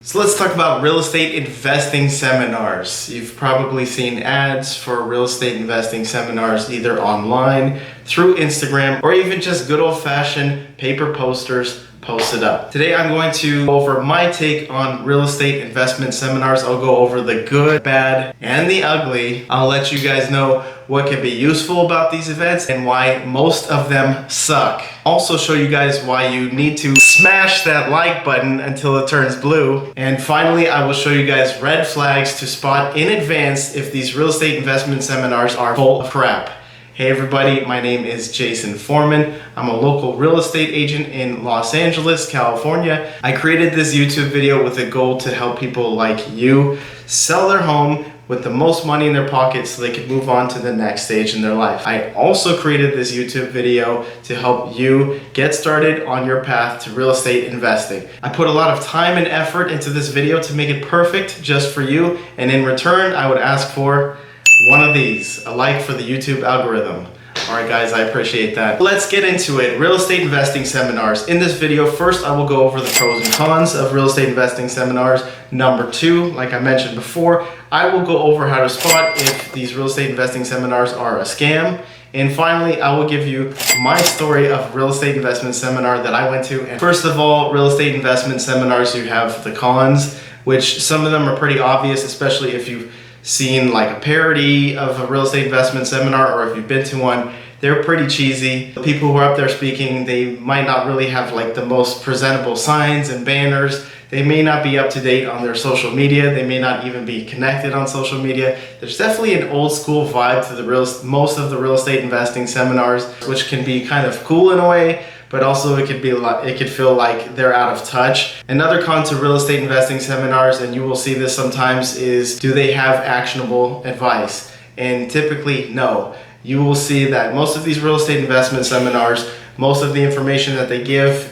So let's talk about real estate investing seminars. You've probably seen ads for real estate investing seminars either online, through Instagram, or even just good old-fashioned paper posters posted up. Today I'm going to go over my take on real estate investment seminars. I'll go over the good, bad, and the ugly. I'll let you guys know what can be useful about these events and why most of them suck. Also show you guys why you need to smash that like button until it turns blue. And finally, I will show you guys red flags to spot in advance if these real estate investment seminars are full of crap. Hey everybody, my name is Jason Foreman. I'm a local real estate agent in Los Angeles, California. I created this YouTube video with a goal to help people like you sell their home with the most money in their pocket so they can move on to the next stage in their life. I also created this YouTube video to help you get started on your path to real estate investing. I put a lot of time and effort into this video to make it perfect just for you, and in return I would ask for one of these, a like for the YouTube algorithm. Alright guys, I appreciate that. Let's get into it. Real estate investing seminars. In this video, first I will go over the pros and cons of real estate investing seminars. Number two, like I mentioned before, I will go over how to spot if these real estate investing seminars are a scam. And finally, I will give you my story of real estate investment seminar that I went to. And first of all, real estate investment seminars, you have the cons, which some of them are pretty obvious, especially if you've seen like a parody of a real estate investment seminar, or if you've been to one. They're pretty cheesy. The people who are up there speaking, they might not really have like the most presentable signs and banners. They may not be up to date on their social media. They may not even be connected on social media. There's definitely an old school vibe to most of the real estate investing seminars, which can be kind of cool in a way, but also it could feel like they're out of touch. Another con to real estate investing seminars, and you will see this sometimes, is do they have actionable advice? And typically, no. You will see that most of these real estate investment seminars, most of the information that they give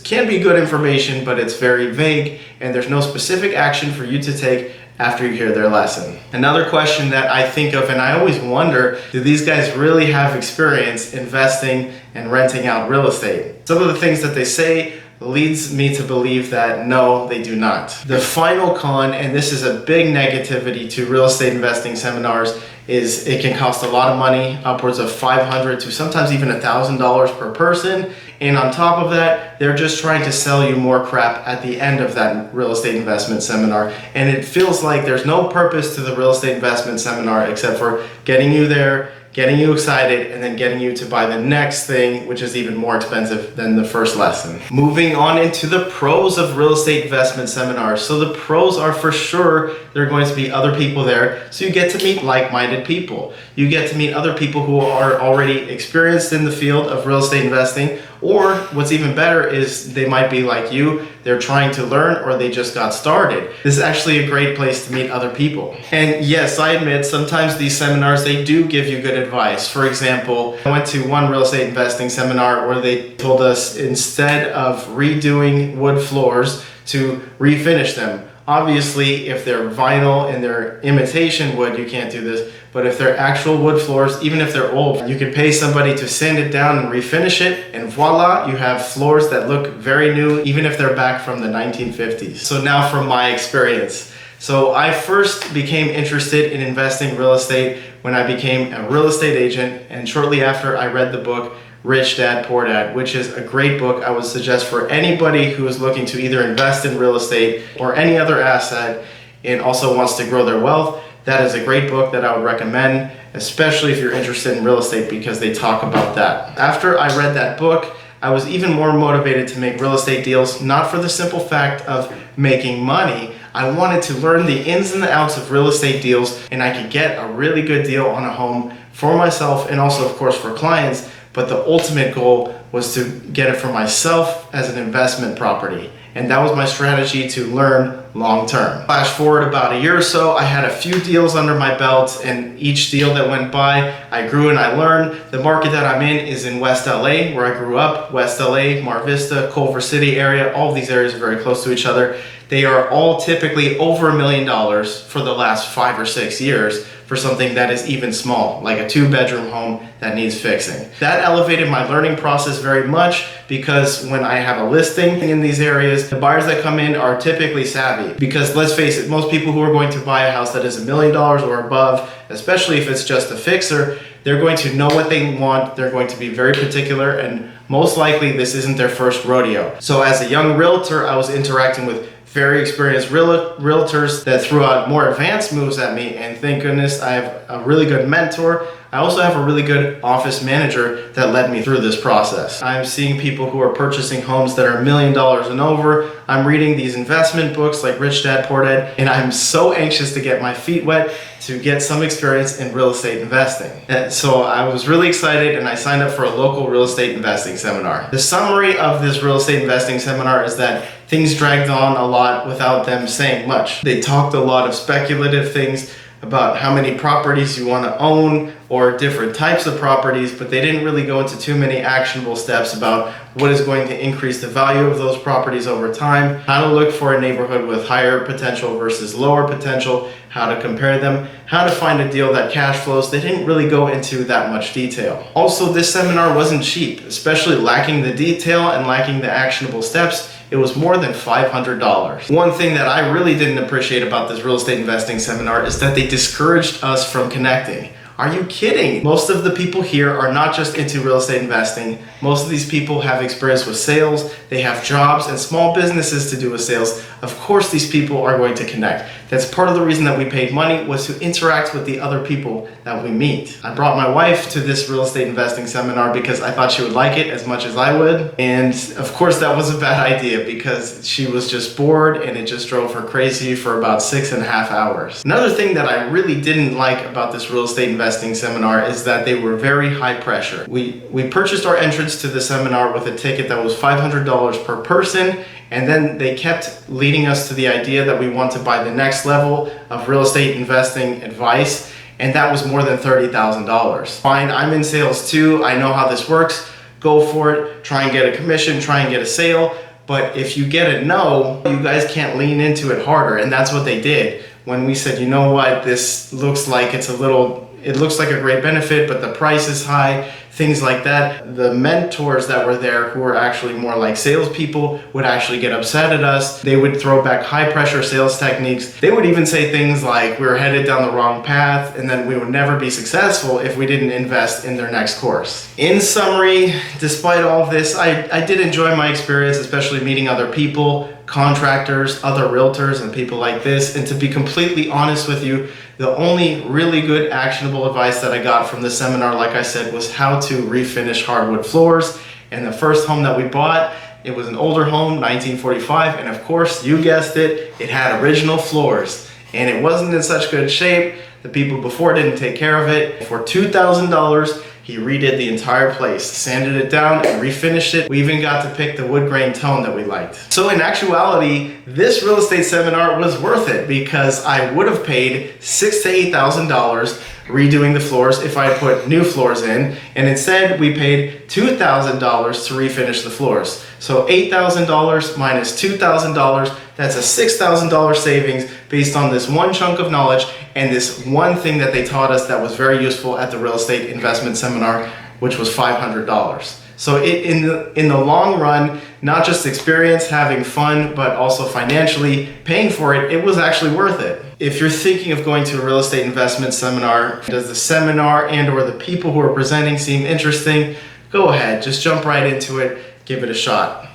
can be good information, but it's very vague, and there's no specific action for you to take after you hear their lesson. Another question that I think of, and I always wonder, do these guys really have experience investing and renting out real estate? Some of the things that they say leads me to believe that no, they do not. The final con, and this is a big negativity to real estate investing seminars, is it can cost a lot of money, upwards of $500 to sometimes even $1,000 per person. And on top of that, they're just trying to sell you more crap at the end of that real estate investment seminar. And it feels like there's no purpose to the real estate investment seminar except for getting you there, getting you excited, and then getting you to buy the next thing, which is even more expensive than the first lesson. Moving on into the pros of real estate investment seminars. So the pros are, for sure, there are going to be other people there, so you get to meet like-minded people. You get to meet other people who are already experienced in the field of real estate investing, or what's even better is they might be like you, they're trying to learn, or they just got started. This is actually a great place to meet other people. And yes, I admit, sometimes these seminars, they do give you good advice. For example, I went to one real estate investing seminar where they told us instead of redoing wood floors to refinish them. Obviously, if they're vinyl and they're imitation wood, you can't do this. But if they're actual wood floors, even if they're old, you could pay somebody to sand it down and refinish it, and voila, you have floors that look very new, even if they're back from the 1950s. So now from my experience. So I first became interested in investing in real estate when I became a real estate agent, and shortly after I read the book Rich Dad Poor Dad, which is a great book I would suggest for anybody who is looking to either invest in real estate or any other asset and also wants to grow their wealth. That is a great book that I would recommend, especially if you're interested in real estate, because they talk about that. After I read that book, I was even more motivated to make real estate deals, not for the simple fact of making money. I wanted to learn the ins and the outs of real estate deals, and I could get a really good deal on a home for myself and also, of course, for clients. But the ultimate goal was to get it for myself as an investment property. And that was my strategy to learn long term. Flash forward about a year or so, I had a few deals under my belt, and each deal that went by, I grew and I learned. The market that I'm in is in West LA, where I grew up. West LA, Mar Vista, Culver City area, all of these areas are very close to each other. they are all typically over $1 million for the last 5 or 6 years for something that is even small, like a 2-bedroom home that needs fixing. That elevated my learning process very much, because when I have a listing in these areas, the buyers that come in are typically savvy. Because let's face it, most people who are going to buy a house that is $1 million or above, especially if it's just a fixer, they're going to know what they want, they're going to be very particular, and most likely this isn't their first rodeo. So as a young realtor, I was interacting with very experienced realtors that threw out more advanced moves at me, and thank goodness I have a really good mentor. I also have a really good office manager that led me through this process. I'm seeing people who are purchasing homes that are $1 million and over. I'm reading these investment books like Rich Dad Poor Dad, and I'm so anxious to get my feet wet to get some experience in real estate investing. And so I was really excited, and I signed up for a local real estate investing seminar. The summary of this real estate investing seminar is that things dragged on a lot without them saying much. They talked a lot of speculative things about how many properties you want to own or different types of properties, but they didn't really go into too many actionable steps about what is going to increase the value of those properties over time, how to look for a neighborhood with higher potential versus lower potential, how to compare them, how to find a deal that cash flows. They didn't really go into that much detail. Also, this seminar wasn't cheap, especially lacking the detail and lacking the actionable steps. It was more than $500. One thing that I really didn't appreciate about this real estate investing seminar is that they discouraged us from connecting. Are you kidding? Most of the people here are not just into real estate investing. Most of these people have experience with sales, they have jobs and small businesses to do with sales. Of course these people are going to connect. That's part of the reason that we paid money, was to interact with the other people that we meet. I brought my wife to this real estate investing seminar because I thought she would like it as much as I would. And of course that was a bad idea, because she was just bored and it just drove her crazy for about 6.5 hours. Another thing that I really didn't like about this real estate investing seminar is that they were very high pressure. We purchased our entrance to the seminar with a ticket that was $500 per person, and then they kept leading us to the idea that we want to buy the next level of real estate investing advice, and that was more than $30,000. Fine, I'm in sales too, I know how this works, go for it, try and get a commission, try and get a sale, but if you get a no, you guys can't lean into it harder, and that's what they did. When we said, you know what, this looks like it looks like a great benefit, but the price is high, things like that. The mentors that were there, who were actually more like salespeople, would actually get upset at us. They would throw back high pressure sales techniques. They would even say things like we were headed down the wrong path and then we would never be successful if we didn't invest in their next course. In summary, despite all of this, I did enjoy my experience, especially meeting other people, contractors, other realtors, and people like this. And to be completely honest with you, the only really good actionable advice that I got from the seminar, like I said, was how to refinish hardwood floors. And the first home that we bought, it was an older home, 1945, and of course, you guessed it, it had original floors. And it wasn't in such good shape. The people before didn't take care of it. For $2,000, he redid the entire place, sanded it down and refinished it. We even got to pick the wood grain tone that we liked. So in actuality, this real estate seminar was worth it, because I would have paid $6,000 to $8,000 redoing the floors if I had put new floors in, and instead we paid $2,000 to refinish the floors. So $8,000 minus $2,000, that's a $6,000 savings based on this one chunk of knowledge and this one thing that they taught us that was very useful at the real estate investment seminar, which was $500. So in the long run, not just experience, having fun, but also financially paying for it, it was actually worth it. If you're thinking of going to a real estate investment seminar, does the seminar and or the people who are presenting seem interesting? Go ahead, just jump right into it, give it a shot.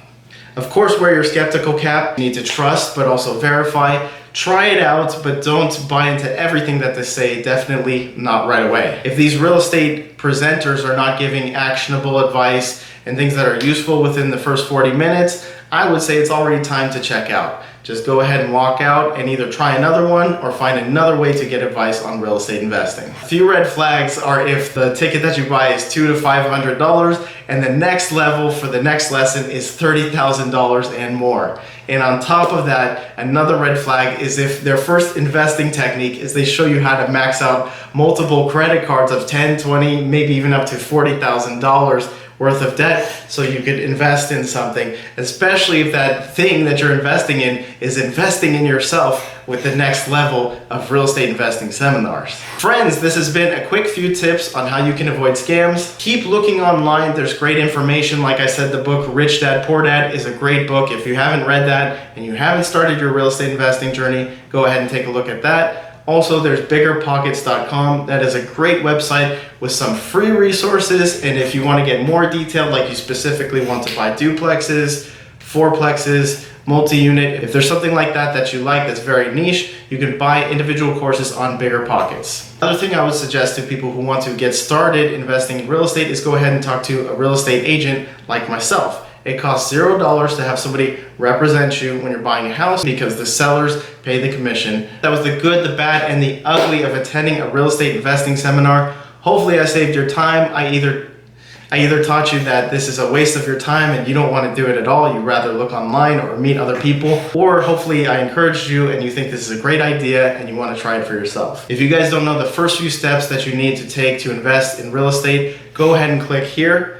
Of course, wear your skeptical cap. You need to trust, but also verify. Try it out, but don't buy into everything that they say. Definitely not right away. If these real estate presenters are not giving actionable advice and things that are useful within the first 40 minutes, I would say it's already time to check out. Just go ahead and walk out and either try another one or find another way to get advice on real estate investing. A few red flags are if the ticket that you buy is $200 to $500 and the next level for the next lesson is $30,000 and more. And on top of that, another red flag is if their first investing technique is they show you how to max out multiple credit cards of $10, $20, maybe even up to $40,000 worth of debt so you could invest in something, especially if that thing that you're investing in is investing in yourself with the next level of real estate investing seminars. Friends, this has been a quick few tips on how you can avoid scams. Keep looking online. There's great information. Like I said, the book Rich Dad Poor Dad is a great book. If you haven't read that and you haven't started your real estate investing journey, go ahead and take a look at that. Also, there's biggerpockets.com. That is a great website with some free resources. And if you want to get more detailed, like you specifically want to buy duplexes, fourplexes, multi-unit, if there's something like that that you like that's very niche, you can buy individual courses on BiggerPockets. Another thing I would suggest to people who want to get started investing in real estate is go ahead and talk to a real estate agent like myself. It costs $0 to have somebody represent you when you're buying a house because the sellers pay the commission. That was the good, the bad, and the ugly of attending a real estate investing seminar. Hopefully I saved your time. I either taught you that this is a waste of your time and you don't want to do it at all. You'd rather look online or meet other people. Or hopefully I encouraged you and you think this is a great idea and you want to try it for yourself. If you guys don't know the first few steps that you need to take to invest in real estate, go ahead and click here.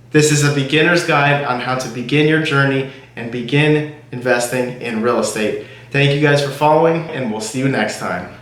This is a beginner's guide on how to begin your journey and begin investing in real estate. Thank you guys for following, and we'll see you next time.